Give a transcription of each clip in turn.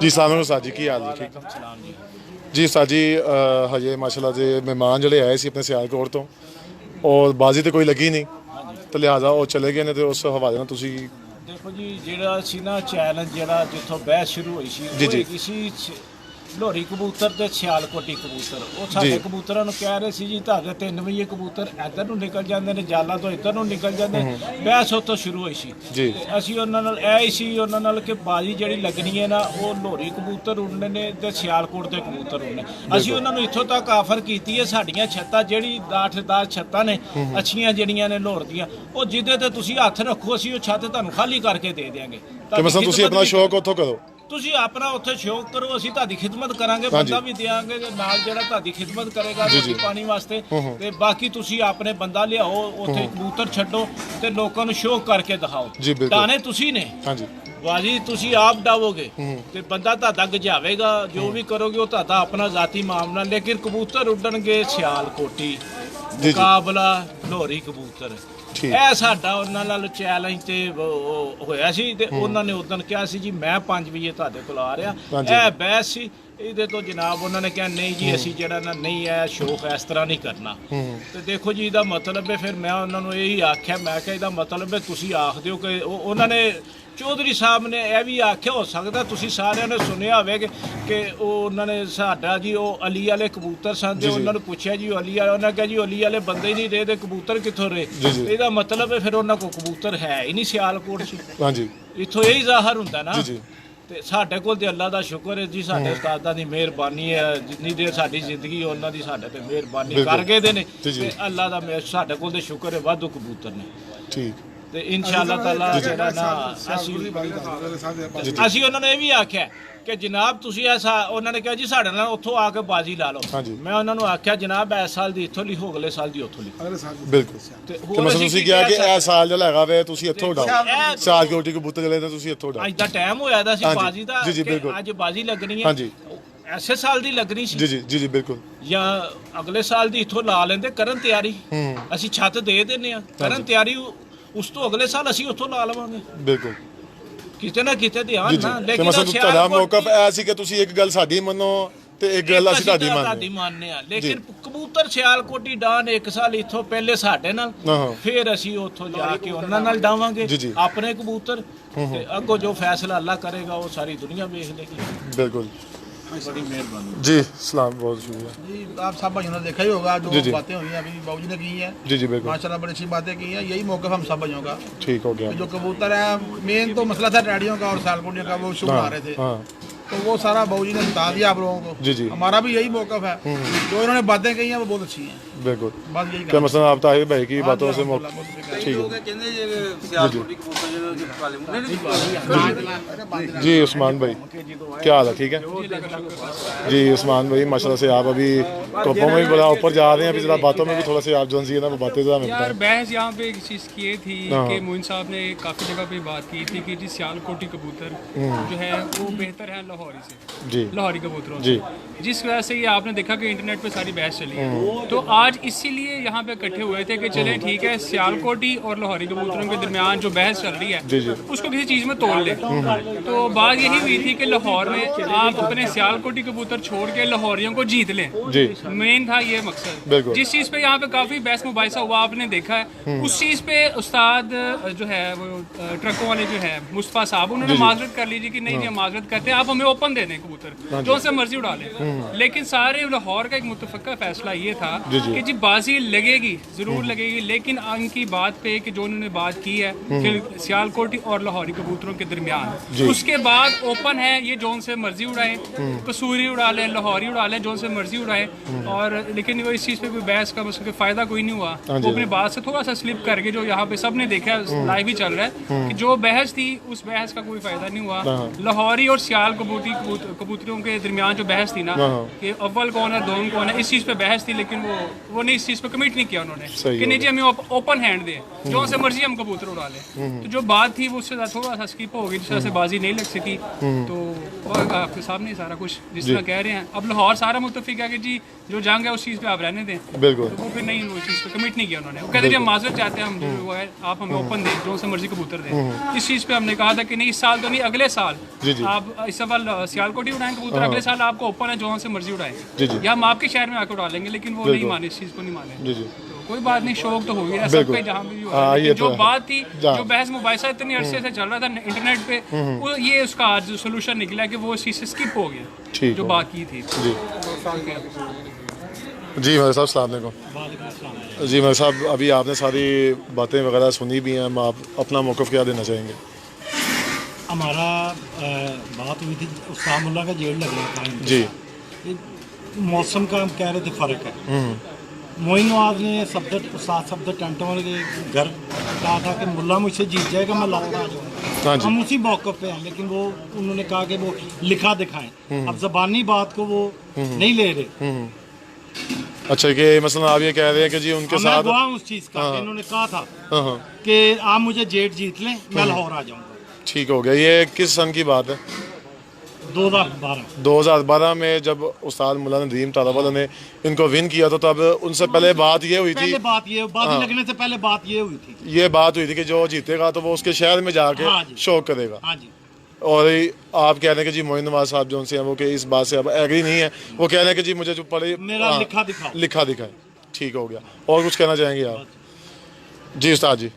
ਜੀ ਸਾਰਿਆਂ ਨੂੰ ਸਾਜੀ ਕੀ ਹਾਲ ਜੀ? ਠੀਕ ਜੀ ਸਾਜੀ ਹਜੇ ਮਾਸ਼ਾਅੱਲਾ ਦੇ ਮਹਿਮਾਨ ਜਿਹੜੇ ਆਏ ਸੀ ਆਪਣੇ ਸਿਆਲਕੋਟ ਤੋਂ ਔਰ ਬਾਜ਼ੀ ਤੇ ਕੋਈ ਲੱਗੀ ਨਹੀਂ ਤੇ ਲਿਹਾਜ਼ਾ ਉਹ ਚਲੇ ਗਏ ਨੇ ਤੇ ਉਸ ਹਵਾਲੇ ਨਾਲ ਤੁਸੀਂ ਦੇਖੋ ਜੀ ਜਿਹੜਾ ਸੀ ਨਾ ਚੈਲੰਜ ਜਿਹੜਾ ਜਿੱਥੋਂ ਬਹਿਸ ਸ਼ੁਰੂ ਹੋਈ ਸੀ ਜੀ, ਉਹ ਜੀ। ਹੈਗੀ ਸੀ ਲੋਹਰੀ ਕਬੂਤਰ ਤੇ ਸਿਆਲਕੋਟੀ ਕਬੂਤਰ। ਉਹ ਸਾਡੇ ਕਬੂਤਰਾਂ ਨੂੰ ਕਹਿ ਰਹੇ ਸੀ ਜੀ ਤੁਹਾਡੇ 3 ਵਜੇ ਕਬੂਤਰ ਇੱਧਰ ਨੂੰ ਨਿਕਲ ਜਾਂਦੇ ਨੇ, ਜਾਲਾਂ ਤੋਂ ਇੱਧਰ ਨੂੰ ਨਿਕਲ ਜਾਂਦੇ ਨੇ। ਬਹਿਸ ਉੱਥੋਂ ਸ਼ੁਰੂ ਹੋਈ ਸੀ ਜੀ। ਤੇ ਅਸੀਂ ਉਹਨਾਂ ਨਾਲ ਇਹ ਹੀ ਸੀ ਉਹਨਾਂ ਨਾਲ ਕਿ ਬਾਜੀ ਜਿਹੜੀ ਲੱਗਣੀ ਹੈ ਨਾ ਉਹ ਲੋਹਰੀ ਕਬੂਤਰ ਉੱਡਣੇ ਨੇ ਤੇ ਸਿਆਲਕੋਟ ਦੇ ਕਬੂਤਰ ਉੱਡਣੇ। ਅਸੀਂ ਉਹਨਾਂ ਨੂੰ ਇੱਥੋਂ ਤੱਕ ਆਫਰ ਕੀਤੀ ਹੈ ਸਾਡੀਆਂ ਛੱਤਾਂ ਜਿਹੜੀ 8-10 ਛੱਤਾਂ ਨੇ ਅੱਛੀਆਂ ਜਿਹੜੀਆਂ ਨੇ ਲੋਹਰ ਦੀਆਂ, ਉਹ ਜਿਹਦੇ ਤੇ ਤੁਸੀਂ ਹੱਥ ਰੱਖੋ ਅਸੀਂ ਉਹ ਛੱਤ ਤੁਹਾਨੂੰ ਖਾਲੀ ਕਰਕੇ ਦੇ ਦਿਆਂਗੇ। ਕਿ ਮਸਲ ਤੁਸੀਂ ਆਪਣਾ ਸ਼ੌਕ ਉੱਥੋਂ ਕਰੋ, ਤੁਸੀਂ ਆਪਣਾ ਉੱਥੇ ਸ਼ੌਕ ਕਰੋ, ਅਸੀਂ ਤੁਹਾਡੀ ਖਿਦਮਤ ਕਰਾਂਗੇ, ਬੰਦਾ ਵੀ ਦਿਆਂਗੇ ਨਾਲ ਜਿਹੜਾ ਤੁਹਾਡੀ ਖਿਦਮਤ ਕਰੇਗਾ ਰੋਟੀ ਪਾਣੀ ਵਾਸਤੇ। ਤੇ ਬਾਕੀ ਤੁਸੀਂ ਆਪਣੇ ਬੰਦਾ ਲਿਆਓ ਉੱਥੇ ਕਬੂਤਰ ਛੱਡੋ ਤੇ ਲੋਕਾਂ ਨੂੰ ਸ਼ੌਕ ਕਰਕੇ ਦਿਖਾਓ। ਡਾਣੇ ਤੁਸੀਂ ਨੇ ਹਾਂਜੀ ਬਾਜੀ, ਤੁਸੀਂ ਆਪ ਡਾਵੋਗੇ ਤੇ ਬੰਦਾ ਤੁਹਾਡਾ ਗਜਾਵੇਗਾ, ਜੋ ਵੀ ਕਰੋਗੇ ਉਹ ਤੁਹਾਡਾ ਆਪਣਾ ਜ਼ਾਤੀ ਮਾਮਲਾ। ਲੇਕਿਨ ਕਬੂਤਰ ਉੱਡਣਗੇ ਸਿਆਲਕੋਟੀ ਮੁਕਾਬਲਾ ਲੋਹਰੀ ਕਬੂਤਰ। ਇਹ ਸਾਡਾ ਉਹਨਾਂ ਨਾਲ ਚੈਲੰਜ ਤੇ ਹੋਇਆ ਸੀ ਤੇ ਉਹਨਾਂ ਨੇ ਉਦੋਂ ਕਿਹਾ ਸੀ ਜੀ ਮੈਂ 5 ਵਜੇ ਤੁਹਾਡੇ ਕੋਲ ਆ ਰਿਹਾ। ਇਹ ਬਹਿਸ ਸੀ ਇਹਦੇ ਤੋਂ ਜਨਾਬ ਉਹਨਾਂ ਨੇ ਕਿਹਾ ਨਹੀਂ ਜੀ ਅਸੀਂ ਜਿਹੜਾ ਨਾ ਨਹੀਂ ਹੈ ਸ਼ੌਕ ਇਸ ਤਰ੍ਹਾਂ ਨਹੀਂ ਕਰਨਾ। ਤੇ ਦੇਖੋ ਜੀ ਇਹਦਾ ਮਤਲਬ ਹੈ, ਫਿਰ ਮੈਂ ਉਹਨਾਂ ਨੂੰ ਇਹੀ ਆਖਿਆ, ਮੈਂ ਕਿਹਾ ਇਹਦਾ ਮਤਲਬ ਹੈ ਤੁਸੀਂ ਆਖ ਦਿਓ ਕਿ ਉਹਨਾਂ ਨੇ ਚੌਧਰੀ ਸਾਹਿਬ ਨੇ ਇਹ ਵੀ ਆਖਿਆ, ਹੋ ਸਕਦਾ ਤੁਸੀਂ ਸਾਰਿਆਂ ਨੇ ਸੁਣਿਆ ਹੋਵੇ ਕਿ ਉਹ ਉਹਨਾਂ ਨੇ ਸਾਡਾ ਜੀ ਉਹ ਅਲੀ ਵਾਲੇ ਕਬੂਤਰ ਸਨ ਤੇ ਉਹਨਾਂ ਨੂੰ ਪੁੱਛਿਆ ਜੀ ਅਲੀ ਵਾਲੇ, ਉਹਨਾਂ ਕਿਹਾ ਜੀ ਅਲੀ ਵਾਲੇ ਬੰਦੇ ਹੀ ਨਹੀਂ ਰਹੇ ਤੇ ਕਬੂਤਰ ਕਿੱਥੋਂ ਰਹੇ। ਇਹਦਾ ਮਤਲਬ ਹੈ ਫਿਰ ਉਹਨਾਂ ਕੋਲ ਕਬੂਤਰ ਹੈ ਹੀ ਨਹੀਂ ਸਿਆਲਕੋਟ 'ਚ। ਹਾਂਜੀ, ਇੱਥੋਂ ਇਹੀ ਜ਼ਾਹਰ ਹੁੰਦਾ ਨਾ। ਤੇ ਸਾਡੇ ਕੋਲ ਤੇ ਅੱਲਾ ਦਾ ਸ਼ੁਕਰ ਹੈ ਜੀ, ਸਾਡੇ ਉਸਤਾਦਾਂ ਦੀ ਮਿਹਰਬਾਨੀ ਹੈ, ਜਿੰਨੀ ਦੇਰ ਸਾਡੀ ਜ਼ਿੰਦਗੀ ਉਹਨਾਂ ਦੀ ਸਾਡੇ ਤੇ ਮਿਹਰਬਾਨੀ ਕਰ ਗਏ ਦੇ ਨੇ ਤੇ ਅੱਲਾ ਦਾ ਸਾਡੇ ਕੋਲ ਤੇ ਸ਼ੁਕਰ ਹੈ ਵਾਧੂ ਕਬੂਤਰ ਨੇ। ਠੀਕ ਤੇ ਇਨਸ਼ਾਅੱਲਾ ਤਾਲਾ ਜਿਹੜਾ ਨਾ ਅਸੀਂ ਉਹਨਾਂ ਨੇ ਇਹ ਵੀ ਆਖਿਆ ਕਿ ਜਨਾਬ ਤੁਸੀਂ ਐਸਾ, ਉਹਨਾਂ ਨੇ ਕਿਹਾ ਜੀ ਸਾਡੇ ਨਾਲ ਉੱਥੋਂ ਆ ਕੇ ਬਾਜੀ ਲਾ ਲਓ। ਮੈਂ ਉਹਨਾਂ ਨੂੰ ਆਖਿਆ ਜਨਾਬ ਇਸ ਸਾਲ ਦੀ ਇੱਥੋਂ ਲਿਖੋ, ਅਗਲੇ ਸਾਲ ਦੀ ਉੱਥੋਂ ਲਿਖੋ। ਬਿਲਕੁਲ। ਤੇ ਹੋਰ ਤੁਸੀਂ ਕਿਹਾ ਕਿ ਇਹ ਸਾਲ ਜਿਹੜਾ ਹੈਗਾ ਵੇ ਤੁਸੀਂ ਇੱਥੋਂ ਉਡਾਓ, ਸਿਆਲਕੋਟੀ ਕਬੂਤਰ ਜਿਹੜੇ ਤੇ ਤੁਸੀਂ ਇੱਥੋਂ ਉਡਾਓ। ਅੱਜ ਦਾ ਟਾਈਮ ਹੋਇਆ ਦਾ ਸੀ ਬਾਜੀ ਦਾ, ਅੱਜ ਬਾਜੀ ਲੱਗਣੀ ਹੈ ਐਸੇ ਸਾਲ ਦੀ ਲੱਗਣੀ ਸੀ। ਜੀ ਜੀ ਬਿਲਕੁਲ। ਜਾਂ ਅਗਲੇ ਸਾਲ ਦੀ ਇੱਥੋਂ ਲਾ ਲੈਂਦੇ, ਕਰਨ ਤਿਆਰੀ, ਅਸੀਂ ਛੱਤ ਦੇ ਦਿੰਦੇ ਆ, ਕਰਨ ਤਿਆਰੀ, ਉਸ ਤੋਂ ਅਗਲੇ ਸਾਲ ਅਸੀਂ ਉੱਥੋਂ ਲਾ ਲਵਾਂਗੇ। ਬਿਲਕੁਲ, ਕਿਤੇ ਨਾ ਕਿਤੇ ਧਿਆਨ ਨਾ। ਲੇਕਿਨ ਤੁਹਾਡਾ ਮੌਕਫ ਐ ਸੀ ਕਿ ਤੁਸੀਂ ਇੱਕ ਗੱਲ ਸਾਡੀ ਮੰਨੋ ਤੇ ਇੱਕ ਗੱਲ ਅਸੀਂ ਤੁਹਾਡੀ ਮੰਨਦੇ ਆ। ਲੇਕਿਨ ਕਬੂਤਰ ਸਿਆਲਕੋਟੀ ਡਾਨ ਇੱਕ ਸਾਲ ਇੱਥੋਂ ਪਹਿਲੇ ਸਾਡੇ ਨਾਲ, ਫਿਰ ਅਸੀਂ ਉੱਥੋਂ ਜਾ ਕੇ ਉਹਨਾਂ ਨਾਲ ਡਾਵਾਂਗੇ ਆਪਣੇ ਕਬੂਤਰ ਤੇ ਅੱਗੋਂ ਜੋ ਫੈਸਲਾ ਅੱਲਾ ਕਰੇਗਾ ਉਹ ਸਾਰੀ ਦੁਨੀਆ ਵੇਖ ਲੇਗੀ। ਬਿਲकुल, बड़ी मेहरबानी जी। सलाम, बहुत शुक्रिया जी। आप सब भाइयों ने देखा ही होगा जो बातें हुई हैं अभी बाबू जी ने की हैं। जी जी बिल्कुल, माशाल्लाह बड़ी अच्छी बातें की हैं। यही मौका हम सब भाइयों का ठीक हो गया। जो कबूतर है मेन तो मसला था डैडियों का और सालकोटियों का, वो शुरू आ रहे थे तो वो सारा बाबू जी ने बता दिया आप लोगों को। जी जी, हमारा भी यही मौकफ है, जो इन्होंने बातें कही हैं वो बहुत अच्छी हैं। बिल्कुल, बस यही क्या मसला आप ताहिर भाई की बातों से ठीक है जी। उस्मान भाई क्या हाल है? ठीक है जी। उस्मान भाई माशाल्लाह से आप अभी टॉपों में भी बड़ा ऊपर जा रहे हैं, अभी जरा बातों में भी थोड़ा सा आप जो है ना वो बातें यार बहस यहाँ पे एक चीज़ की ये थी कि मोइन साहब ने काफ़ी जगह पे बात की थी कि जी सियालकोटी कबूतर जो है वो बेहतर है लाहौरी से, जी लाहौरी कबूतरों से, जिस वजह से ये आपने देखा कि इंटरनेट पे सारी बहस चली है। तो आज इसीलिए यहाँ पे इकट्ठे हुए थे कि चलें ठीक है सियालकोटी और लाहौरी कबूतरों के दरमियान जो बहस चल रही है उसको किसी चीज़ में तोड़ ले। तो बात यही हुई थी कि लाहौर में आप अपने सियालकोटी कबूतर छोड़ के लाहौरियों को जीत लें, मेन था ये मकसद। जिस चीज़ पे यहाँ पे काफ़ी बहस मुबाहिसा हुआ आपने देखा है, उस चीज़ पे उस्ताद जो है वो ट्रकों वाले जो है मुस्तफ़ा साहब उन्होंने माजरत कर लीजिए कि नहीं माजरत करते आप हमें ओपन दे दें कबूतर जो से मर्जी उड़ा लें। लेकिन सारे लाहौर का एक मुतफ़क्का फैसला ये था कि जी बाजी लगेगी जरूर लगेगी, लेकिन उनकी बात पे कि जो उन्होंने बात की है कि सियालकोटी और लाहौरी कबूतरों के दरमियान, उसके बाद ओपन है ये जोन से मर्जी उड़ाएं, कसूरी उड़ा लें, लाहौरी उड़ा लें, जोन से मर्जी उड़ाएं। और लेकिन वो इस चीज़ पे कोई बहस का उसका फ़ायदा कोई नहीं हुआ। वो अपनी बात से थोड़ा सा स्लिप करके जो यहाँ पे सब ने देखा लाइव ही चल रहा है कि जो बहस थी उस बहस का कोई फ़ायदा नहीं हुआ। लाहौरी और सियाल कबूतरों के दरमियान जो बहस थी ना कि अव्वल कौन है दोन कौन है, इस चीज़ पे बहस थी, लेकिन वो वो नहीं इस चीज़ पे कमिट नहीं किया उन्होंने सही कि नहीं जी हमें ओपन हैंड दे, जो से मर्जी हम कबूतर उड़ा लें। तो जो बात थी वो उससे थोड़ा सा स्किप हो गई, जिस तरह से बाजी नहीं लग सकी। तो आपके सामने सारा कुछ जिस तरह कह रहे हैं, अब लाहौर सारा मुत्तफिक है कि जी जो जंग है उस चीज़ पे आप रहने दें। बिल्कुल। तो वो फिर नहीं, वो चीज़ पे कमिट नहीं किया उन्होंने। वो कहते जी हम माजरत चाहते हैं, हम जो वो है आप हमें ओपन दें, जो से मर्जी कबूतर दें। इस चीज़ पे हमने कहा था कि नहीं इस साल तो नहीं, अगले साल आप इस साल सियालकोट ही उड़ाएं कबूतर, अगले साल आपको ओपन है, जो से मर्जी उड़ाएं, या हम आपके शहर में आकर उड़ा लेंगे। लेकिन वो नहीं माने, इस चीज़ को नहीं माने। तो कोई बात नहीं, शौक तो हो गया सबके जहाँ भी हो रहा है। लेकिन जो बात थी, जो बहस मुबाहिसा इतनी अरसे से चल रहा था इंटरनेट पे, वो ये उसका आज सोल्यूशन निकला कि वो इस चीज़ से स्किप हो गया जो बात की थी। जी मेरे साहब अस्सलाम वालेकुम। जी मेरे साहब, अभी आपने सारी बातें वगैरह सुनी भी हैं, आप अपना मौक़िफ़ क्या देना चाहेंगे? हमारा बात हुई थी उस्ताद मुल्ला का जेल लग रहा था जी। मौसम का हम कह रहे थे फ़र्क है। मोइन नवाज ने उस्ताद सफदर टंटों के घर कहा था कि मुल्ला मुझसे जीत जाएगा, मैं लाहौर आ जाऊँगा। हम उसी मौक़िफ़ पे हैं, लेकिन वो उन्होंने कहा कि वो लिखा दिखाएं। अब ज़बानी बात को वो नहीं ले रहे। अच्छा, कि मसलन आप ये कह रहे हैं कि जी उनके साथ मैं उस चीज़ का इन्होंने कहा था कि आप मुझे जेट जीत लें, मैं लाहौर आ जाऊँगा। ठीक हो गया। ये किस सन की बात है? 2012 में जब उस्ताद मुल्ला नदीम तालावाला ने इनको विन किया तो तब उनसे पहले बात ये हुई थी, बाजी लगने से पहले बात ये हुई थी, ये बात हुई थी कि जो जीतेगा तो वो उसके शहर में जाके शो करेगा। और आप कह रहे हैं कि जी मोइन नवाज साहब जो उनसे हैं वो कि इस बात से अब एग्री नहीं है, वो कह रहे हैं कि जी मुझे जो पढ़े मेरा लिखा दिखाए। ठीक हो गया। और कुछ कहना चाहेंगे आप? जी उस्ताद जी।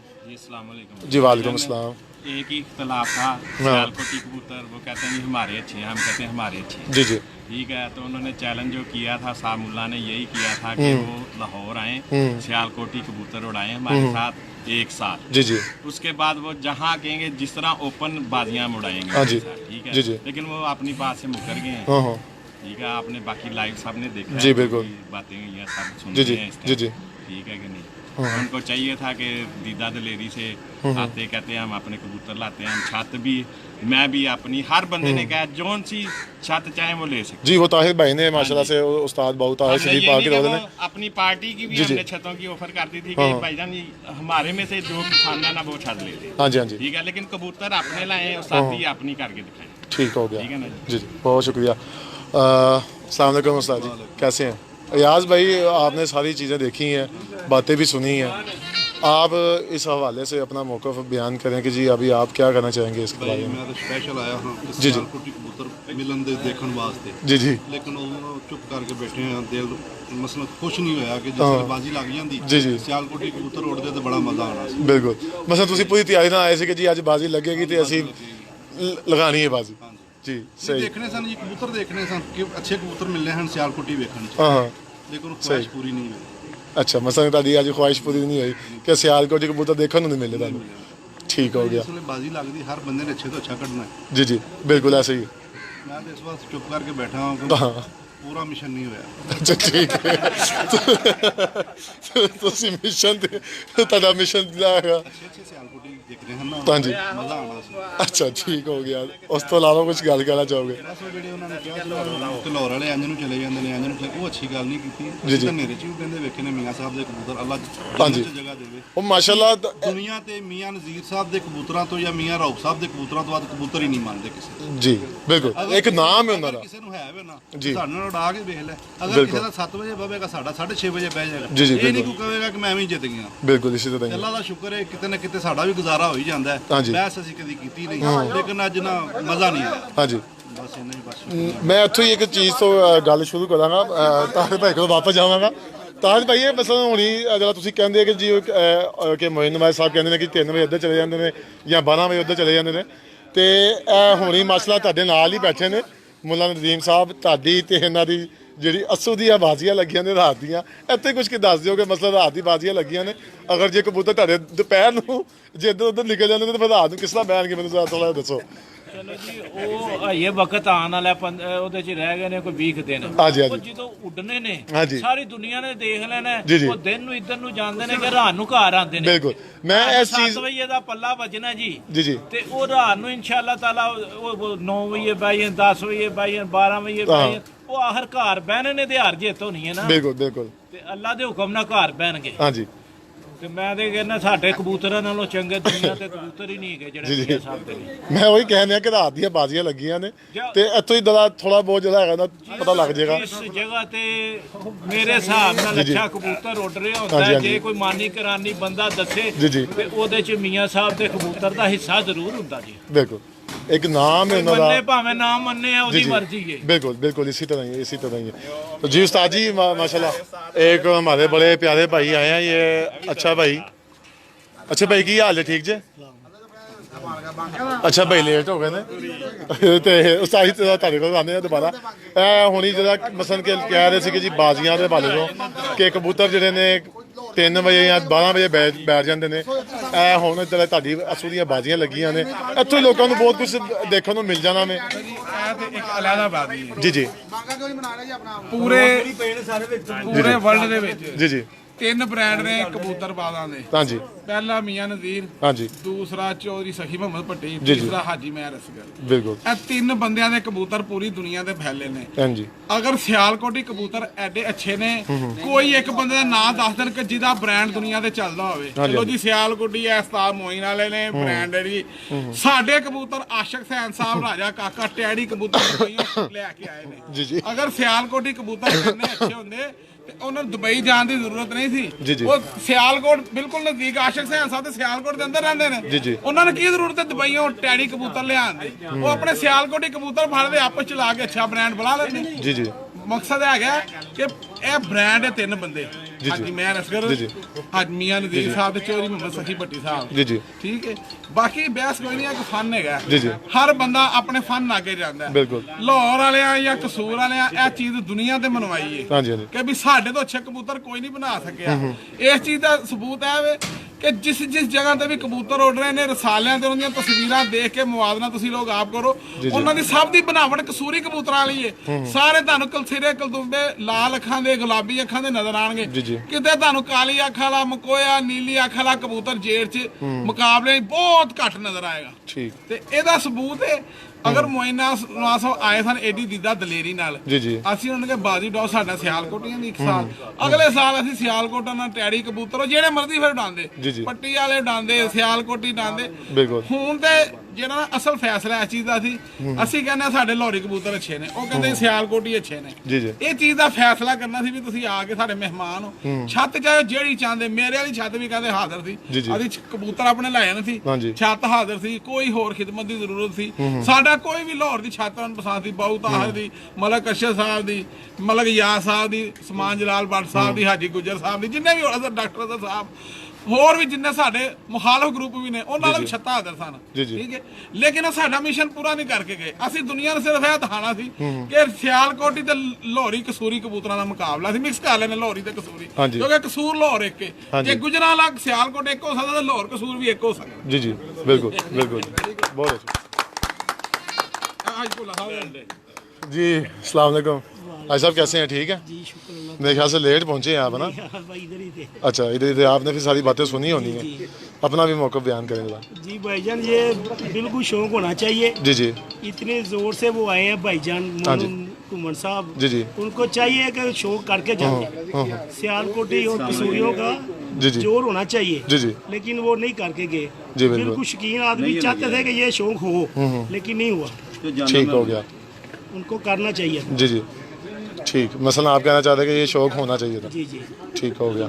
जी वालेकुम अस्सलाम। एक ही इख्तलाफ था सियालकोटी कबूतर, वो कहते हैं जी हमारे अच्छे हैं, हम कहते हैं हमारे अच्छे हैं। जी जी ठीक है। तो उन्होंने चैलेंज जो किया था, साहब मुल्ला ने यही किया था कि वो लाहौर आए, सियालकोटी कबूतर उड़ाएं हमारे साथ एक साथ। जी जी। उसके बाद वो जहाँ कहेंगे जिस तरह ओपन बाजियाँ उड़ाएंगे। हाँ जी। ठीक है जी जी। लेकिन वो अपनी बात से मुकर गए हैं। ठीक है। आपने बाकी लाइव सबने देखा जी बिल्कुल, बातें हुई हैं, सब सुन जी जी रहे हैं इस जी टाइम। जी। ठीक है कि नहीं? उनको चाहिए था कि दीदा दलेरी से आते कहते हैं हम अपने कबूतर लाते हैं, हम छत भी, मैं भी अपनी, हर बंदे ने कहा जोन सी छत चाहे वो ले सकते। जी वो ताहिर भाई ने माशाल्लाह से उस्ताद बहुत ताहिर शरीफ पाक के रोले ने अपनी पार्टी की भी हमने छतों की ऑफर कर दी थी कि भाईजान हमारे में से जो किसान है ना वो छत ले ले। हाँ जी हाँ जी। ठीक है। लेकिन कबूतर अपने लाए और साथी अपनी करके दिखाएं। ठीक हो गया। ठीक है ना जी जी, बहुत शुक्रिया। अस्सलाम वालेकुम उस्ताद जी, कैसे हैं? अयाज भाई, आपने सारी चीज़ें देखी हैं, बातें भी सुनी हैं, आप इस हवाले से अपना मौक़िफ़ बयान करें कि जी अभी आप क्या करना चाहेंगे इसके बारे में? मैं तो स्पेशल आया हाँ जी जी। कबूतर मिलन दे देखने वास्ते। जी जी। लेकिन वो चुप करके बैठे हैं, दिल मसलन खुश नहीं होया कि जिस बाजी लग जाती जी जी। सियालकोटी कबूतर उड़ते तो बड़ा मजा आना सी। बिल्कुल। मसलन तुसी पूरी तैयारी ਨਾਲ ਆਏ ਸੀ ਕਿ ਜੀ ਅੱਜ ਬਾਜ਼ੀ ਲੱਗੇਗੀ ਤੇ ਅਸੀਂ ਲਗਾਣੀ ਹੈ ਬਾਜ਼ੀ। जी सही। देखने सन ये कबूतर देखने सन कि अच्छे कबूतर मिलने हैं सियालकोटी वेखने च। हाँ हाँ। लेकिन ख्वाहिश पूरी नहीं हुई। अच्छा, मसलन ਤੁਹਾਡੀ ਅੱਜ ख्वाहिश पूरी नहीं हुई कि सियालकोट के कबूतर देखने ਨੂੰ नहीं मिले ਤੁਹਾਨੂੰ। ठीक हो गया। इसलिए बाजी लगती हर बंदे ने अच्छे तो अच्छा करना है। जी जी बिल्कुल ऐसे ही। मैं तो इस बात चुप करके बैठा हूँ क्योंकि पूरा मिशन नहीं होया। अच्छा ठीक है। ਤੁਸੀਂ ਮਿਸ਼ਨ ਤੇ ਤੁਹਾਡਾ ਮਿਸ਼ਨ ਜਿਹੜਾ ਹੈਗਾ। अच्छे सियालकोटी देखने हैं ना, हाँ जी। मजा आना सी। अच्छा ठीक हो गया। ਉਸ ਤੋਂ ਇਲਾਵਾ ਕੁਝ ਗੱਲ ਕਹਿਣਾ ਚਾਹੋਗੇ? ਬਸ ਉਹ ਜਿਹੜੇ ਉਹਨਾਂ ਨੇ ਕਿਹਾ ਸੀ ਲਾਹੌਰ ਵਾਲੇ ਇੰਜ ਨੂੰ ਚਲੇ ਜਾਂਦੇ ਨੇ, ਇੰਜ ਨੂੰ ਚਲੇ, ਉਹ ਅੱਛੀ ਗੱਲ ਨਹੀਂ ਕੀਤੀ। ਜੀ ਜੀ। ਹਨੇਰੇ ਚ ਵੀ ਕਹਿੰਦੇ ਵੇਖੇ ਨੇ ਮੀਆਂ ਸਾਹਿਬ ਦੇ ਕਬੂਤਰ, ਅੱਲਾ ਹਾਂਜੀ। ਜੰਨਤ 'ਚ ਜਗ੍ਹਾ ਦੇਵੇ। ਉਹ ਮਾਸ਼ਾਅੱਲਾ ਦੁਨੀਆ ਤੇ ਮੀਆਂ ਨਜ਼ੀਰ ਸਾਹਿਬ ਦੇ ਕਬੂਤਰਾਂ ਤੋਂ ਜਾਂ ਮੀਆਂ ਰੌਫ ਸਾਹਿਬ ਦੇ ਕਬੂਤਰਾਂ ਤੋਂ ਵੱਧ ਕਬੂਤਰ ਹੀ ਨਹੀਂ ਮੰਨਦੇ ਕਿਸੇ। ਜੀ ਬਿਲਕੁਲ, ਇੱਕ ਨਾਮ ਹੈ ਉਹਨਾਂ ਦਾ। ਕਿਸੇ ਨੂੰ ਹੈ ਵੇ ਨਾ ਜੀ। ਸਾਡੇ ਨਾਲ ਉਡਾ ਕੇ ਵੇਖ ਲੈ, ਅਗਰ ਕਿਸੇ ਦਾ 7 ਵਜੇ ਬਵੇਗਾ ਸਾਡਾ 6:30 ਵਜੇ ਬਹਿ ਜਾਏਗਾ। ਜੀ ਜੀ, ਇਹ ਨਹੀਂ ਬਿਲਕੁਲ। ਕੋਈ ਕਹੇਗਾ ਕਿ ਮੈਂ ਐਵੇਂ ਹੀ ਜਿੱਤ ਗਿਆ। ਬਿਲਕੁਲ ਇਸੇ ਤਰ੍ਹਾਂ ਹੀ। ਅੱਲਾ ਦਾ ਸ਼ੁਕਰ ਹੈ ਕਿਤੇ ਨਾ ਕਿਤੇ ਸਾਡਾ ਵੀ ਗੁਜ਼ਾਰਾ ਹੋ ਹੀ ਜਾਂਦਾ ਹੈ। ਹਾਂਜੀ। ਬਹਿਸ ਅਸੀਂ ਕਦੀ ਕੀਤੀ ਨਹੀਂ, ਲੇਕਿਨ ਅੱਜ ਨਾ ਮਜ਼ਾ ਨਹੀਂ ਆਇਆ। ਹਾਂਜੀ। ਬਸ ਇੰਨਾ ਹੀ ਬਸ। ਮੈਂ ਇੱਥੋਂ ਹੀ ਇੱਕ ਚੀਜ਼ ਤੋਂ ਗੱਲ ਸ਼ੁਰੂ ਕਰਾਂਗਾ, ਤਾਹਿਰ ਭਾਈ ਕੋਲ ਵਾਪਸ ਜਾਵਾਂਗਾ। ਤਾਹਿਰ ਭਾਈ, ਇਹ ਮਸਲਾ ਹੋਣੀ ਜਿਹੜਾ ਤੁਸੀਂ ਕਹਿੰਦੇ ਕਿ ਜੀ ਕਿ ਮੋਇਨ ਨਵਾਜ਼ ਸਾਹਿਬ ਕਹਿੰਦੇ ਨੇ ਕਿ 3 ਵਜੇ ਉੱਧਰ ਚਲੇ ਜਾਂਦੇ ਨੇ ਜਾਂ 12 ਵਜੇ ਉੱਧਰ ਚਲੇ ਜਾਂਦੇ ਨੇ, ਤੇ ਇਹ ਹੋਣੀ ਮਸਲਾ ਤੁਹਾਡੇ ਨਾਲ ਹੀ ਬੈਠੇ ਨੇ ਮੁੱਲਾ ਨਦੀਮ ਸਾਹਿਬ, ਤੁਹਾਡੀ ਤੇ ਇਹਨਾਂ ਦੀ ਜਿਹੜੀ ਅੱਸੂ ਦੀਆਂ ਬਾਜ਼ੀਆਂ ਲੱਗੀਆਂ ਨੇ ਰਾਤ ਦੀਆਂ। ਇੱਥੇ ਕੁਝ ਕਿ ਦੱਸ ਦਿਓ ਕਿ ਮਸਲਾ ਰਾਤ ਦੀ ਬਾਜ਼ੀਆਂ ਲੱਗੀਆਂ ਨੇ, ਅਗਰ ਜੇ ਕਬੂਤਰ ਤੁਹਾਡੇ ਦੁਪਹਿਰ ਨੂੰ ਜੇ ਇੱਧਰ ਉੱਧਰ ਨਿਕਲ ਜਾਂਦੇ ਨੇ ਤਾਂ ਫਿਰ ਰਾਤ ਨੂੰ ਕਿਸ ਤਰ੍ਹਾਂ ਬਹਿਣਗੇ, ਮੈਨੂੰ ਥੋੜ੍ਹਾ ਦੱਸੋ। ਚਲੋ ਜੀ, ਉਹ ਇਹ ਵਕਤ ਆਉਣ ਵਾਲਾ ਉਹਦੇ ਚ ਰਹਿ ਗਏ ਨੇ ਕੋਈ 20 ਦਿਨ। ਹਾਂਜੀ, ਉਹ ਹਾਂਜੀ। ਜਦੋਂ ਉੱਡਨੇ ਨੇ ਹਾਂਜੀ। ਸਾਰੀ ਦੁਨੀਆ ਨੇ ਦੇਖ ਲੈਣਾ। ਜੀ, ਜੀ। ਉਹ ਦਿਨ ਨੂੰ ਇੱਧਰ ਨੂੰ ਜਾਂਦੇ ਨੇ ਕਿ ਰਾਤ ਨੂੰ ਘਰ ਆਉਂਦੇ ਨੇ। ਬਿਲਕੁਲ। ਮੈਂ ਇਸ 7 ਚੀਜ਼ ਵਜੇ ਦਾ ਪੱਲਾ ਵੱਜਣਾ ਜੀ। ਜੀ ਜੀ। ਤੇ ਉਹ ਰਾਤ ਨੂੰ ਇਨਸ਼ਾਅੱਲਾ ਤਾਲਾ ਉਹ 9 ਵਜੇ ਬਹਿ 10 ਵਜੇ ਬਹਿ 12 ਵਜੇ ਬਹਿ ਉਹ ਆਖਰ ਘਰ ਬਹਿਣੇ ਨੇ ਤੇ ਹਾਰ ਜਿੱਤ ਹੋਣੀ ਹੈ ਨਾ। ਬਿਲਕੁਲ ਬਿਲकुल। ਤੇ ਅੱਲਾ ਦੇ ਹੁਕਮ ਨਾਲ ਘਰ ਬਹਿਣਗੇ ਹਾਂਜੀ ਤੇ ਮੈਂ ਤੇ ਕਹਿੰਦਾ ਸਾਡੇ ਕਬੂਤਰਾਂ ਨਾਲੋਂ ਚੰਗੇ ਦੁਨੀਆ ਤੇ ਕਬੂਤਰ ਹੀ ਨਹੀਂ ਹੈਗੇ ਜਿਹੜੇ ਜੀ। ਮੀਆਂ ਸਾਹਿਬ ਦੇ ਨੇ। ਮੈਂ ਉਹੀ ਕਹਿੰਦਾ ਕਿ ਰਾਤ ਦੀਆਂ ਬਾਜ਼ੀਆਂ ਲੱਗੀਆਂ ਨੇ ਤੇ ਇੱਥੋਂ ਹੀ ਦਲਾ ਥੋੜਾ ਬਹੁਤ ਜਿਹੜਾ ਹੈਗਾ ਨਾ ਪਤਾ ਲੱਗ ਜਾਏਗਾ। ਇਸ ਜਗ੍ਹਾ ਤੇ ਮੇਰੇ ਹਿਸਾਬ ਨਾਲ ਅੱਛਾ ਕਬੂਤਰ ਉੱਡ ਰਿਹਾ ਹੁੰਦਾ ਹਾਂਜੀ, ਹੈ। ਹਾਂਜੀ। ਜੇ ਕੋਈ ਮਾਨੀ ਕਰਾਨੀ ਬੰਦਾ ਦੱਸੇ ਜੀ। ਤੇ ਉਹਦੇ ਚ ਮੀਆਂ ਸਾਹਿਬ ਦੇ ਕਬੂਤਰ ਦਾ ਹਿੱਸਾ ਜ਼ਰੂਰ ਹੁੰਦਾ ਜੀ। ਬਿਲकुल एक नाम है उन्होंने ਮੰਨੇ ਭਾਵੇਂ ਨਾ ਮੰਨੇ ਆ ਉਹਦੀ ਮਰਜ਼ੀ ਹੈ। बिल्कुल बिल्कुल इसी तरह ही है। तो जी उस्ताद जी माशाल्लाह एक हमारे बड़े प्यारे भाई आए हैं, ये अच्छा भाई भाई की हाल है? ठीक जे ਅੱਛਾ ਭਾਈ ਲੇਟ ਹੋ ਗਏ ਨੇ ਤੇ ਉਸਤਾਦ ਜੀ ਤੁਹਾਡੇ ਕੋਲ ਆਉਂਦੇ ਆ ਦੁਬਾਰਾ। ਇਹ ਹੁਣੀ ਜਿਹੜਾ ਮਸਲਨ ਕਿ ਕਹਿ ਰਹੇ ਸੀ ਕਿ ਜੀ ਬਾਜ਼ੀਆਂ ਦੇ ਹਵਾਲੇ ਤੋਂ ਕਿ ਕਬੂਤਰ ਜਿਹੜੇ ਨੇ 3 ਵਜੇ ਜਾਂ 12 ਵਜੇ ਬੈਠ ਜਾਂਦੇ ਨੇ। ਇਹ ਹੁਣ ਜਿਹੜਾ ਤੁਹਾਡੀ ਅਸੂ ਦੀਆਂ ਬਾਜ਼ੀਆਂ ਲੱਗੀਆਂ ਨੇ, ਇੱਥੋਂ ਲੋਕਾਂ ਨੂੰ ਬਹੁਤ ਕੁਝ ਦੇਖਣ ਨੂੰ ਮਿਲ ਜਾਣਾ ਵੇ। ਇੱਕ ਅਲੱਗਾ ਬਾਜ਼ੀ ਹੈ ਜੀ ਪੂਰੇ ਵਰਲਡ ਦੇ ਵਿੱਚ ਜੀ 3 ਬ੍ਰਾਂਡ ਨੇ ਕਬੂਤਰਬਾਜ਼ਾਂ ਦੇ। ਹਾਂਜੀ ਪਹਿਲਾ ਮੀਆਂ ਨਜ਼ੀਰ, ਹਾਂਜੀ ਦੂਸਰਾ ਚੌਧਰੀ ਸਖੀ ਮੁਹੰਮਦ ਭੱਟੀ, ਜੀ। ਤੀਸਰਾ ਹਾਜੀ ਮੈਰ ਅਸਗਰ। ਬਿਲਕੁਲ ਇਹ 3 ਬੰਦਿਆਂ ਦੇ ਕਬੂਤਰ ਪੂਰੀ ਦੁਨੀਆ ਤੇ ਫੈਲੇ ਨੇ। ਹਾਂਜੀ ਅਗਰ ਸਿਆਲਕੋਟੀ ਕਬੂਤਰ ਐਡੇ ਅੱਛੇ ਨੇ, ਕੋਈ ਇੱਕ ਬੰਦੇ ਦਾ ਨਾਂ ਦੱਸ ਦੇਣ ਕਿ ਜਿਹਦਾ ਬ੍ਰਾਂਡ ਦੁਨੀਆ ਤੇ ਚੱਲਦਾ ਹੋਵੇ। ਚਲੋ ਜੀ ਸਿਆਲਕੋਟੀ ਐ ਉਸਤਾਦ ਮੋਇਨ ਵਾਲੇ ਨੇ ਬ੍ਰਾਂਡ ਹੈ ਜੀ। ਸਾਡੇ ਕਬੂਤਰ ਆਸ਼ਕ ਸੈਨ ਸਾਹਿਬ, ਰਾਜਾ ਕਾਕਾ ਟੈਡੀ ਕਬੂਤਰ ਦੁਬਈੋਂ ਲੈ ਕੇ ਆਏ ਨੇ। ਜੀ ਅਗਰ ਸਿਆਲਕੋਟੀ ਕਬੂਤਰ ਇੰਨੇ ਅੱਛੇ ਹੁੰਦੇ ਤੇ ਉਹਨਾਂ ਨੂੰ ਦੁਬਈ ਜਾਣ ਦੀ ਜ਼ਰੂਰਤ ਨਹੀਂ ਜੀ। ਸੀ। ਉਹ ਸਿਆਲਕੋਟ ਬਿਲਕੁਲ ਨਜ਼ਦੀਕ, ਆਸ਼ਕ ਸੈਨ ਸਾਹਿਬ ਤੇ ਸਿਆਲਕੋਟ ਦੇ ਅੰਦਰ ਰਹਿੰਦੇ ਨੇ। ਜੀ। ਉਹਨਾਂ ਨੂੰ ਕੀ ਜ਼ਰੂਰਤ ਹੈ ਦੁਬਈੋਂ ਟੈਡੀ ਕਬੂਤਰ ਲਿਆਉਣ ਦੀ? ਉਹ ਆਪਣੇ ਸਿਆਲਕੋਟੀ ਕਬੂਤਰ ਫੜਦੇ ਆਪਸ ਚ ਲਾ ਕੇ ਅੱਛਾ ਬ੍ਰਾਂਡ ਬਣਾ ਲੈਂਦੇ। ਜੀ ਮਕਸਦ ਹੈਗਾ ਕਿ ਇਹ ਬ੍ਰਾਂਡ ਹੈ 3 ਬੰਦੇ, ਹਾਜੀ ਮੈਰ ਅਸਗਰ, ਹਾਜੀ ਮੀਆਂ ਨਜ਼ੀਰ ਸਾਹਿਬ ਤੇ ਚੌਧਰੀ ਮੁਹੰਮਦ ਸਖੀ ਭੱਟੀ ਸਾਹਿਬ। ਜੀ ਠੀਕ ਹੈ। ਬਾਕੀ ਬਹਿਸ ਕੋਈ ਨਹੀਂ ਹੈ, ਇੱਕ ਫਨ ਹੈਗਾ। ਜੀ। ਹਰ ਬੰਦਾ ਆਪਣੇ ਫਨ ਨਾਲ ਅੱਗੇ ਜਾਂਦਾ ਹੈ। ਬਿਲਕੁਲ। ਲਾਹੌਰ ਵਾਲਿਆਂ ਜਾਂ ਕਸੂਰ ਵਾਲਿਆਂ ਇਹ ਚੀਜ਼ ਦੁਨੀਆ ਤੇ ਮਨਵਾਈ ਹੈ ਹਾਂਜੀ ਕਿ ਵੀ ਸਾਡੇ ਤੋਂ ਅੱਛੇ ਕਬੂਤਰ ਕੋਈ ਨਹੀਂ ਬਣਾ ਸਕਿਆ। ਇਸ ਚੀਜ਼ ਦਾ ਸਬੂਤ ਹੈ ਵੇ ਕਿ ਜਿਸ ਜਗ੍ਹਾ ਤੇ ਵੀ ਕਬੂਤਰ ਉੱਡ ਰਹੇ ਨੇ, ਰਸਾਲਿਆਂ ਤੇ ਉਹਨਾਂ ਦੀਆਂ ਤਸਵੀਰਾਂ ਦੇਖ ਕੇ ਮੁਆਵਜ਼ਾ ਤੁਸੀਂ ਲੋਕ ਆਪ ਕਰੋ। ਉਹਨਾਂ ਦੀ ਸਭ ਦੀ ਬਣਾਵਟ ਕਸੂਰੀ ਕਬੂਤਰਾਂ ਵਾਲੀ ਹੈ। ਸਾਰੇ ਤੁਹਾਨੂੰ ਕਲਸੀਰੇ ਕਲਦੂਬੇ ਲਾਲ ਅੱਖਾਂ ਦੇ, ਗੁਲਾਬੀ ਅੱਖਾਂ ਦੇ ਨਜ਼ਰ ਆਣਗੇ। ਕਿਤੇ ਤੁਹਾਨੂੰ ਕਾਲੀ ਅੱਖ ਵਾਲਾ, ਮਕੋਇਆ, ਨੀਲੀ ਅੱਖ ਵਾਲਾ ਕਬੂਤਰ ਜੇੜ 'ਚ ਮੁਕਾਬਲੇ ਬਹੁਤ ਘੱਟ ਨਜ਼ਰ ਆਏਗਾ। ਠੀਕ। ਤੇ ਇਹਦਾ ਸਬੂਤ ਹੈ ਅਗਰ ਮੋਇਨਾ ਸਾਹਿਬ ਆਏ ਸਨ ਏਡੀ ਦੀਦਾ ਦਲੇਰੀ ਨਾਲ, ਅਸੀਂ ਉਹਨਾਂ ਦੇ ਬਾਜ਼ੀ ਡਾਉ ਸਾਡਾ ਸਿਆਲਕੋਟੀਆਂ ਦੀ ਇੱਕ ਸਾਲ, ਅਗਲੇ ਸਾਲ ਅਸੀਂ ਸਿਆਲਕੋਟਾਂ ਨਾਲ ਟੈਡੀ ਕਬੂਤਰ ਜਿਹੜੇ ਮਰਜ਼ੀ ਫਿਰ ਉਡਾਉਂਦੇ, ਪੱਟੀ ਵਾਲੇ ਉਡਾਉਂਦੇ, ਸਿਆਲਕੋਟੀ ਉਡਾਉਂਦੇ। ਹੁਣ ਤੇ ਜਿਹੜਾ ਅਸਲ ਫੈਸਲਾ ਇਸ ਚੀਜ਼ ਦਾ ਸੀ, ਅਸੀਂ ਕਹਿੰਦੇ ਸਾਡੇ ਲਾਹੌਰੀ ਕਬੂਤਰ ਅੱਛੇ ਨੇ, ਉਹ ਕਹਿੰਦੇ ਸਿਆਲਕੋਟੀ ਅੱਛੇ ਨੇ। ਇਹ ਚੀਜ਼ ਦਾ ਫੈਸਲਾ ਕਰਨਾ ਸੀ ਵੀ ਤੁਸੀਂ ਆ ਕੇ ਸਾਡੇ ਮਹਿਮਾਨ ਹੋ। ਛੱਤ ਚਾਹੇ ਜਿਹੜੀ ਚਾਹੁੰਦੇ, ਮੇਰੇ ਵਾਲੀ ਛੱਤ ਵੀ ਕਹਿੰਦੇ ਹਾਜ਼ਰ ਸੀ। ਅਸੀਂ ਕਬੂਤਰ ਆਪਣੇ ਲੈ ਜਾਣੇ ਸੀ, ਛੱਤ ਹਾਜ਼ਰ ਸੀ, ਕੋਈ ਹੋਰ ਖਿਦਮਤ ਦੀ ਜ਼ਰੂਰਤ ਸੀ। ਸਾਡਾ ਕੋਈ ਵੀ ਲਾਹੌਰ ਦੀ ਛੱਤ ਨੂੰ ਪਸੰਦ ਸੀ, ਬਾਊ ਤਾਹਿਰ ਦੀ, ਮਲਕ ਅਸ਼ਰ ਸਾਹਿਬ ਦੀ, ਮਲਕ ਯਾਸ ਸਾਹਿਬ ਦੀ, ਸਮਾਨ ਜਲਾਲ ਭੱਟ ਸਾਹਿਬ ਦੀ, ਹਾਜੀ ਗੁੱਜਰ ਸਾਹਿਬ ਦੀ, ਜਿੰਨੇ ਵੀ ਹੋਰ ਡਾਕਟਰ ਅਜ਼ਰ ਸਾਹਿਬ, ਹੋਰ ਵੀ ਜਿੰਨੇ ਸਾਡੇ ਮੁਖਾਲਫ ਗਰੁੱਪ ਵੀ ਨੇ, ਉਹਨਾਂ ਨਾਲ ਵੀ ਛੱਤਾਂ ਹਾਜ਼ਰ ਸਨ। ਠੀਕ ਹੈ। ਲੇਕਿਨ ਉਹ ਸਾਡਾ ਮਿਸ਼ਨ ਪੂਰਾ ਨਹੀਂ ਕਰਕੇ ਗਏ। ਅਸੀਂ ਦੁਨੀਆ ਨੂੰ ਸਿਰਫ ਇਹ ਦਿਖਾਣਾ ਸੀ ਕਿ ਸਿਆਲਕੋਟੀ ਤੇ ਲਾਹੌਰੀ ਕਸੂਰੀ ਕਬੂਤਰਾਂ ਦਾ ਮੁਕਾਬਲਾ ਸੀ। ਮਿਕਸ ਕਰ ਲੈਣੇ ਲਾਹੌਰੀ ਤੇ ਕਸੂਰੀ, ਕਿਉਂਕਿ ਕਸੂਰ ਲਾਹੌਰ ਇੱਕ ਹੈ। ਜੇ ਗੁਜਰਾਂਵਾਲਾ ਸਿਆਲਕੋਟ ਇੱਕ ਹੋ ਸਕਦਾ ਤਾਂ ਲਾਹੌਰ ਕਸੂਰ ਵੀ ਇੱਕ ਹੋ ਸਕਦਾ। ਜੀ ਬਿल्कुल बहुत अच्छा जी। अस्सलाम वालेकुम भाई साहब, कैसे हैं? ठीक है जी, शुक्र। मेरे ख्याल से लेट पहुंचे हैं आप, है ना? अच्छा, इधर आपने फिर सारी बातें सुनी होनी है, अपना भी मौका बयान करें जरा। जी भाईजान, ये बिल्कुल शौक होना चाहिए। जी इतने जोर से वो आए हैं भाईजान कुमन साहब। जी उनको चाहिए कि शौक करके जाए। सियालकोटी और कसूरियों का जोर होना चाहिए। जी लेकिन वो नहीं करके गए। बिल्कुल शौकीन आदमी चाहते थे कि ये शौक हो, लेकिन नहीं हुआ। ठीक हो गया, उनको करना चाहिए। जी ठीक। मसलन आप कहना चाहते हैं कि ये शौक होना चाहिए था। जी ठीक हो गया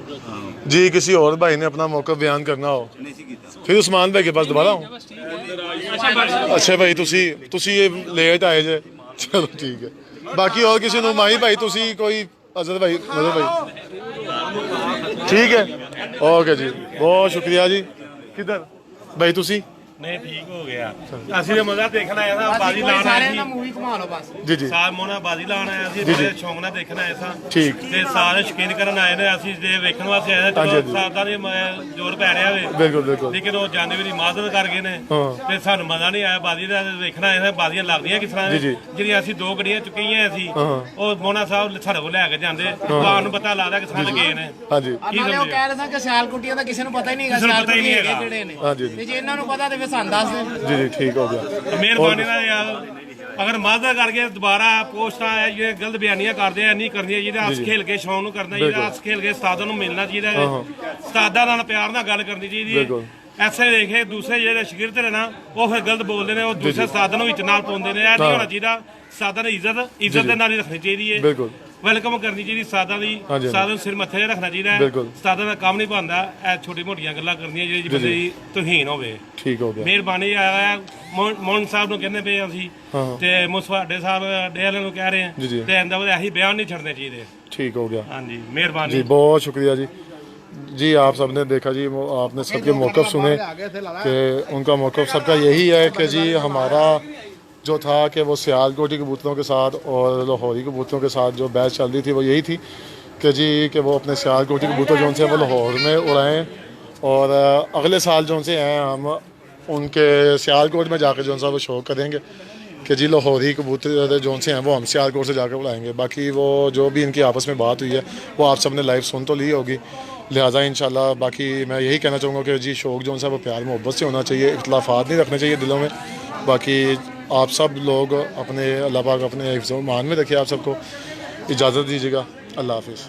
जी। किसी और भाई ने अपना मौका बयान करना हो, फिर उस्मान भाई के पास दोबारा हो। अच्छा भाई, तुसी ये लेट आए जे, चलो ठीक है। बाकी और किसी ने, माही भाई, तुसी कोई, अजहर भाई, नजर भाई, ठीक है, ओके जी, बहुत शुक्रिया जी। किधर भाई तुसी? नहीं, ठीक हो गया। ਅਸੀਂ ਤੇ ਮਜ਼ਾ ਦੇਖਣ ਆਇਆ ਸਾਂ, ਬਾਜ਼ੀ ਲਾਣ ਆਏ ਸੀ। ਮੂਵੀ ਘੁਮਾ ਲਓ ਬਸ। ਜੀ ਸਾਰ ਮੋਨਾ ਬਾਜ਼ੀ ਲਾਣ ਆਇਆ ਸੀ, ਬੜੇ ਸ਼ੌਂਕ ਨਾਲ ਦੇਖਣ ਆਏ ਸਾਂ। ਠੀਕ। ਤੇ ਸਾਰੇ ਸ਼ੌਕੀਨ ਕਰਨ ਆਏ ਨੇ, ਅਸੀਂ ਜੇ ਵੇਖਣ ਵਾਸਤੇ ਆਏ ਹਾਂ। ਚਲੋ ਸਾਡਾ ਦੇ ਜ਼ੋਰ ਪੈ ਰਿਹਾ ਵੇ, ਬਿਲਕੁਲ। ਲੇਕਿਨ ਉਹ ਜਾਂਦੇ ਵੀ ਮਾਜ਼ਰ ਕਰ ਗਏ ਨੇ ਤੇ ਸਾਨੂੰ ਮਜ਼ਾ ਨਹੀਂ ਆਇਆ ਬਾਜ਼ੀ ਦਾ। ਵੇਖਣ ਆਏ ਸਾਂ ਬਾਜ਼ੀਆਂ ਲੱਗਦੀਆਂ ਕਿਸ ਤਰ੍ਹਾਂ ਜਿਹੜੀਆਂ ਅਸੀਂ 2 ਗੱਡੀਆਂ ਚੁੱਕੀਆਂ ਸੀ, ਉਹ ਮੋਨਾ ਸਾਹਿਬ ਸਾਡੇ ਕੋਲ ਲੈ ਕੇ ਜਾਂਦੇ, ਤੁਹਾਨੂੰ ਪਤਾ ਲੱਗਦਾ ਕਿਸ ਤਰ੍ਹਾਂ ਲੱਗੇ ਨੇ। ਹਾਂਜੀ। ਨਾਲੇ ਉਹ ਕਹਿ ਰਹੇ ਸਨ ਕਿ ਸਿਆਲਕੋਟੀਆਂ ਦਾ ਕਿਸੇ ਨੂੰ ਪਤਾ ਹੀ ਨਹੀਂ ਹੈਗਾ, ਸਿਆਲਕੋਟੀ ਹੈਗੇ ਕਿਹੜੇ ਨੇ। ਤੇ ਜੇ ਇਹਨਾਂ ਨੂੰ ਪਤਾ ਤੇ ਫਿਰ ਸਾਨੂੰ ਦੱਸ ਦੇ। जी ठीक हो गया, ਮਿਹਰਬਾਨੀ ਨਾਲ ਯਾਰ ਅਗਰ ਮਾਜ਼ਾ ਕਰਕੇ ਦੁਬਾਰਾ ਪੋਸਟਾਂ ਇਹ ਗਲਤ ਬਿਆਨੀਆਂ ਕਰਦੇ ਆ ਨਹੀਂ ਕਰਨੀਆਂ ਜਿਹਦਾ ਹੱਸ ਖੇਲ ਕੇ ਸ਼ੌਂਕ ਨੂੰ ਕਰਨਾ ਜਿਹਦਾ ਹੱਸ ਖੇਲ ਕੇ ਉਸਤਾਦਾਂ ਨੂੰ ਮਿਲਣਾ ਚਾਹੀਦਾ ਉਸਤਾਦਾਂ ਨਾਲ ਪਿਆਰ ਨਾਲ ਗੱਲ ਕਰਨੀ ਚਾਹੀਦੀ ਹੈ ਐਸੇ ਦੇਖੇ ਦੂਸਰੇ ਜਿਹੜੇ ਸ਼ਾਗਿਰਦ ਨੇ ਨਾ ਉਹ ਫਿਰ ਗਲਤ ਬੋਲਦੇ ਨੇ ਉਹ ਦੂਸਰੇ ਉਸਤਾਦਾਂ ਨੂੰ ਵਿੱਚ ਨਾਲ ਪਾਉਂਦੇ ਨੇ ਇਹ ਨਹੀਂ ਹੋਣਾ ਚਾਹੀਦਾ ਉਸਤਾਦਾਂ ਨੇ ਇੱਜ਼ਤ ਦੇ ਨਾਲ ਹੀ ਰੱਖਣੀ ਚਾਹੀਦੀ ਹੈ ਬਿਲਕੁਲ ਵੈਲਕਮ ਕਰਨੀ ਚਾਹੀਦੀ ਉਸਤਾਦਾਂ ਦੀ ਉਸਤਾਦਾਂ ਨੂੰ ਸਿਰ ਮੱਥੇ 'ਤੇ ਰੱਖਣਾ ਚਾਹੀਦਾ ਹੈ ਉਸਤਾਦਾਂ ਦਾ ਕੰਮ ਨਹੀਂ ਬਣਦਾ ਇਹ ਛੋਟੀ ਮੋਟੀਆਂ ਗੱਲਾਂ ਕਰਨੀਆਂ ਜਿਹੜੀ ਬੰਦੇ ਦੀ ਤੋਹੀਨ ਹੋਵੇ ਠੀਕ ਹੋ ਗਿਆ ਮਿਹਰਬਾਨੀ ਆਇਆ ਮੌਨ ਸਾਹਿਬ ਨੂੰ ਕਹਿੰਦੇ ਪਏ ਅਸੀਂ ਤੇ ਮੁਸਵਾਡੇ ਸਾਹਿਬ ਡੇਲੇ ਨੂੰ ਕਹਿ ਰਹੇ ਆ ਤੇ ਇਹਦਾ ਇਹੀ ਬਿਆਨ नहीं छड़ने चाहिए ठीक हो गया हाँ जी मेहरबानी जी बहुत शुक्रिया जी आप सबने देखा जी आपने सबके मौक़िफ़ सुने कि उनका मौक़िफ़ सबका यही है कि जी हमारा जो था कि वो सियालकोटी कबूतरों के साथ और लाहौरी कबूतरों के साथ जो बहस चल रही थी वो यही थी कि जी कि वो अपने सियालकोटी कबूतर जो से वो लाहौर में उड़ाएँ और अगले साल जो से हैं हम उनके सियालकोट में जाकर जो सा वो शो करेंगे कि जी लाहौरी कबूतर जो से हैं वो हम सियालकोट से जाकर उड़ाएंगे। बाकी वो जो भी इनकी आपस में बात हुई है वो आप सब ने लाइव सुन तो ली होगी, लिहाजा इंशाल्लाह बाकी मैं यही कहना चाहूँगा कि जी शौक़ जो है वो प्यार मोहब्बत से होना चाहिए, इख्तलाफात नहीं रखने चाहिए दिलों में। बाकी आप सब लोग अपने अल्लाह पाक अपने हिफ्ज़-ओ-मान में रखिए। आप सबको इजाज़त दीजिएगा। अल्लाह हाफ़िज़।